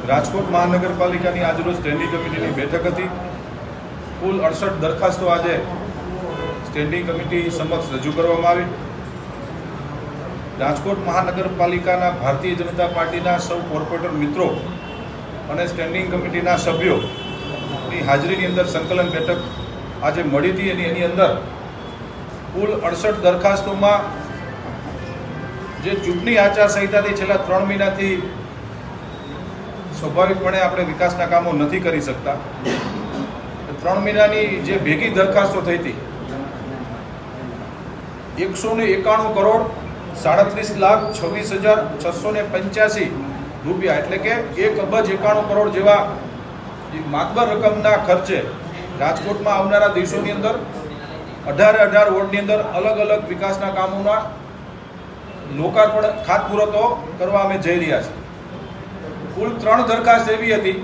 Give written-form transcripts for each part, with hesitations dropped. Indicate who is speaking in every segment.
Speaker 1: રાજકોટ મહાનગરપાલિકાની આજરોજ સ્ટેન્ડિંગ કમિટીની બેઠક હતી। કુલ 68 દરખાસ્તો આજે સ્ટેન્ડિંગ કમિટી સમક્ષ રજૂ કરવામાં આવી। રાજકોટ મહાનગરપાલિકાના ભારતીય જનતા પાર્ટીના સૌ કોર્પોરેટર મિત્રો અને સ્ટેન્ડિંગ કમિટીના સભ્યોની હાજરીની અંદર સંકલન બેઠક આજે મળી હતી અને એની અંદર કુલ 68 દરખાસ્તોમાં જે ચૂંટણી આચારસંહિતાથી છેલ્લા 3 મહિનાથી સ્વાભાવિકપણે આપણે વિકાસના કામો નથી કરી શકતા। 3 મહિનાની જે ભેગી દરખાસ્તો થઈ હતી 191 કરોડ 37,26,685 રૂપિયા એટલે કે 1,91 કરોડ જેવા માતબર રકમના ખર્ચે રાજકોટમાં આવનારા દિવસોની અંદર 18 વોર્ડની અંદર અલગ અલગ વિકાસના કામોના લોકાર્પણ ખાતમુહૂર્તો કરવા અમે જઈ રહ્યા છીએ। કુલ 3 દરખાસ્ત એવી હતી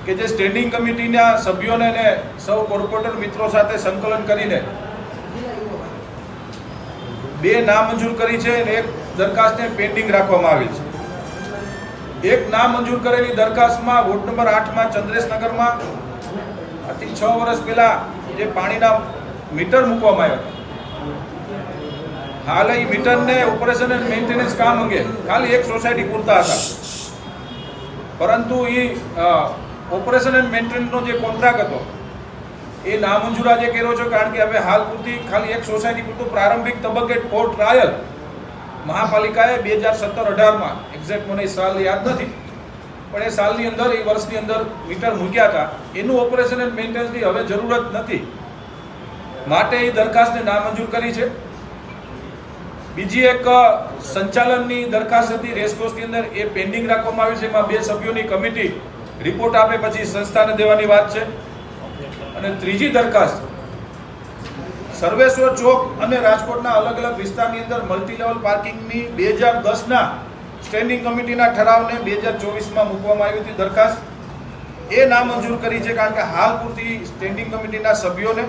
Speaker 1: કે જે સ્ટેન્ડિંગ કમિટીના સભ્યોને અને સૌ કોર્પોરેટર મિત્રો સાથે સંકલન કરીને 2 નામંજૂર કરી છે અને 1 દરખાસ્તને પેન્ડિંગ રાખવામાં આવી છે। 1 નામંજૂર કરેલી દરખાસ્તમાં વોર્ડ નંબર 8માં ચંદ્રેશનગરમાં આજથી 6 વર્ષ પહેલા જે પાણીના મીટર મૂકવામાં આવ્યા હાલ એ મીટરને ઓપરેશન એન્ડ મેન્ટેનન્સ કામ અંગે ખાલી 1 સોસાયટી પૂરતા હતા, પરંતુ એ ઓપરેશન એન્ડ મેન્ટેનન્સનો જે કોન્ટ્રાક્ટ હતો એ નામંજૂર આજે કર્યો છે, કારણ કે હવે હાલ પૂરતી ખાલી 1 સોસાયટી પૂરતું પ્રારંભિક તબક્કે ફોર ટ્રાયલ મહાપાલિકાએ 2017-18માં એક્ઝેક્ટ મને સાલ યાદ નથી પણ એ સાલની અંદર એ વર્ષની અંદર મીટર મૂક્યા હતા, એનું ઓપરેશન એન્ડ મેન્ટેનન્સની હવે જરૂરત નથી માટે એ દરખાસ્તને નામંજૂર કરી છે। બીજી એક સંચાલનની દરખાસ્ત હતી રેસકોર્સની અંદર, એ પેન્ડિંગ રાખવામાં આવી છે। એમાં 2 સભ્યોની કમિટી રિપોર્ટ આપે પછી સંસ્થાને દેવાની વાત છે। અને ત્રીજી દરખાસ્ત સર્વેશ્વર ચોક અને રાજકોટના અલગ અલગ વિસ્તારની અંદર મલ્ટી લેવલ પાર્કિંગની 2010ના સ્ટેન્ડિંગ કમિટીના ઠરાવને 2024માં મૂકવામાં આવી હતી દરખાસ્ત, એ નામંજૂર કરી છે, કારણ કે હાલ પૂરતી સ્ટેન્ડિંગ કમિટીના સભ્યોને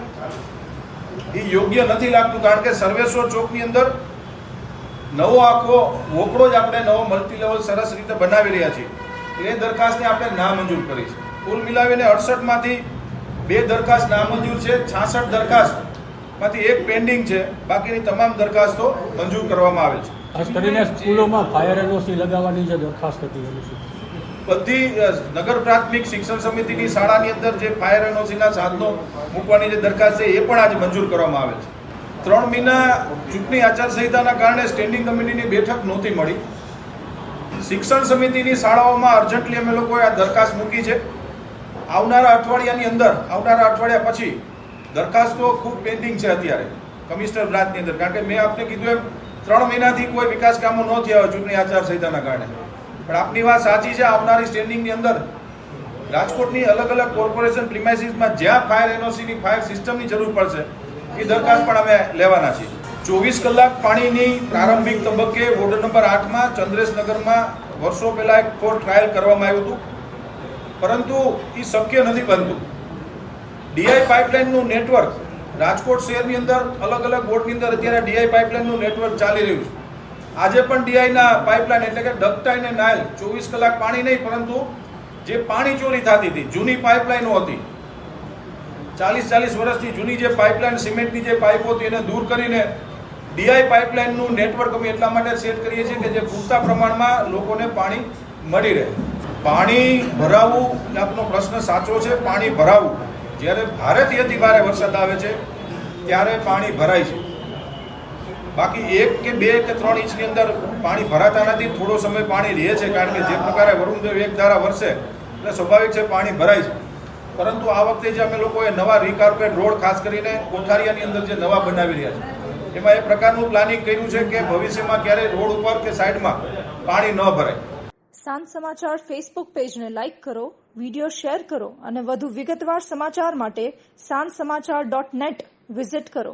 Speaker 1: એ યોગ્ય નથી લાગતું, કારણ કે સર્વેશ્વર ચોકની અંદર નવો આખો વોકડો જ આપણે નવો મલ્ટી લેવલ સરસ રીતે બનાવી રહ્યા છીએ, એ દરખાસ્તને આપણે નામંજૂર કરી છે। કુલ મિલાવીને 68માંથી 2 દરખાસ્ત નામંજૂર છે, 66 દરખાસ્તમાંથી 1 પેન્ડિંગ છે, બાકીની તમામ દરખાસ્તો મંજૂર કરવામાં આવે છે।
Speaker 2: ખાસ કરીને સ્કૂલોમાં ફાયર એનઓસી લગાવવાની જે દરખાસ્ત હતી
Speaker 1: બધી નગર પ્રાથમિક શિક્ષણ સમિતિની શાળાની અંદર જે ફાયર એનઓસીના સાધનો મૂકવાની જે દરખાસ્ત છે એ પણ આજે મંજૂર કરવામાં આવે છે। 3 મહિના ચૂંટણી આચારસંહિતાના કારણે સ્ટેન્ડિંગ કમિટીની બેઠક નહોતી મળી। શિક્ષણ સમિતિની શાળાઓમાં અર્જન્ટલી અમે લોકોએ આ દરખાસ્ત મૂકી છે। આવનારા અઠવાડિયાની અંદર આવનારા અઠવાડિયા પછી દરખાસ્તો ખૂબ પેન્ડિંગ છે અત્યારે કમિશનર બ્રાન્ચની અંદર, કારણ કે મેં આપને કીધું એમ 3 મહિનાથી કોઈ વિકાસ કામો ન થયા ચૂંટણી આચારસંહિતાના કારણે, પણ આપની વાત સાચી છે। આવનારી સ્ટેન્ડિંગની અંદર રાજકોટની અલગ અલગ કોર્પોરેશન પ્રિમાઇસીસમાં જ્યાં ફાયર એનઓસીની ફાયર સિસ્ટમની જરૂર પડશે એ દરખાસ્ત પણ અમે લેવાના છીએ। 24 કલાક પાણીની પ્રારંભિક તબક્કે વોર્ડ નંબર 8માં ચંદ્રેશનગરમાં વર્ષો પહેલા એક ફોર ટ્રાયલ કરવામાં આવ્યું હતું, પરંતુ એ શક્ય નથી બનતું। ડીઆઈ પાઇપલાઇનનું નેટવર્ક રાજકોટ શહેરની અંદર અલગ અલગ વોર્ડની અંદર અત્યારે ડીઆઈ પાઇપલાઇનનું નેટવર્ક ચાલી રહ્યું છે। આજે પણ ડીઆઈના પાઇપલાઇન એટલે કે ડકટાઈ અને નાયલ 24 કલાક પાણી નહીં, પરંતુ જે પાણી ચોરી થતી હતી જૂની પાઇપલાઇનો હતી 40 વર્ષથી જૂની જે પાઇપલાઇન સિમેન્ટની જે પાઇપો હતી એને દૂર કરીને ડીઆઈ પાઇપલાઇનનું નેટવર્ક અમે એટલા માટે સેટ કરીએ છીએ કે જે પૂરતા પ્રમાણમાં લોકોને પાણી મળી રહે। પાણી ભરાવવું આપનો પ્રશ્ન સાચો છે, પાણી ભરાવવું જ્યારે ભારેથી અતિ ભારે વરસાદ આવે છે ત્યારે પાણી ભરાય છે, બાકી 1 કે 2 કે 3 ઇંચની અંદર પાણી ભરાતા નથી। થોડો સમય પાણી રહે છે, કારણ કે જે પ્રકારે વરુણદેવ એક ધારા વરસે એટલે સ્વાભાવિક છે પાણી ભરાય છે, પરંતુ આ વખતે જે અમે લોકોએ નવા રીકાર્પેટ રોડ ખાસ કરીને કોઠારિયાની અંદર જે નવા બનાવી રહ્યા છે એમાં એ પ્રકારનું પ્લાનિંગ કર્યું છે કે ભવિષ્યમાં ક્યારેય રોડ ઉપર કે સાઈડમાં પાણી ન ભરાય।
Speaker 3: સાંજ સમાચાર ફેસબુક પેજને લાઇક કરો, વિડીયો શેર કરો અને વધુ વિગતવાર સમાચાર માટે sanssamachar.net વિઝિટ કરો।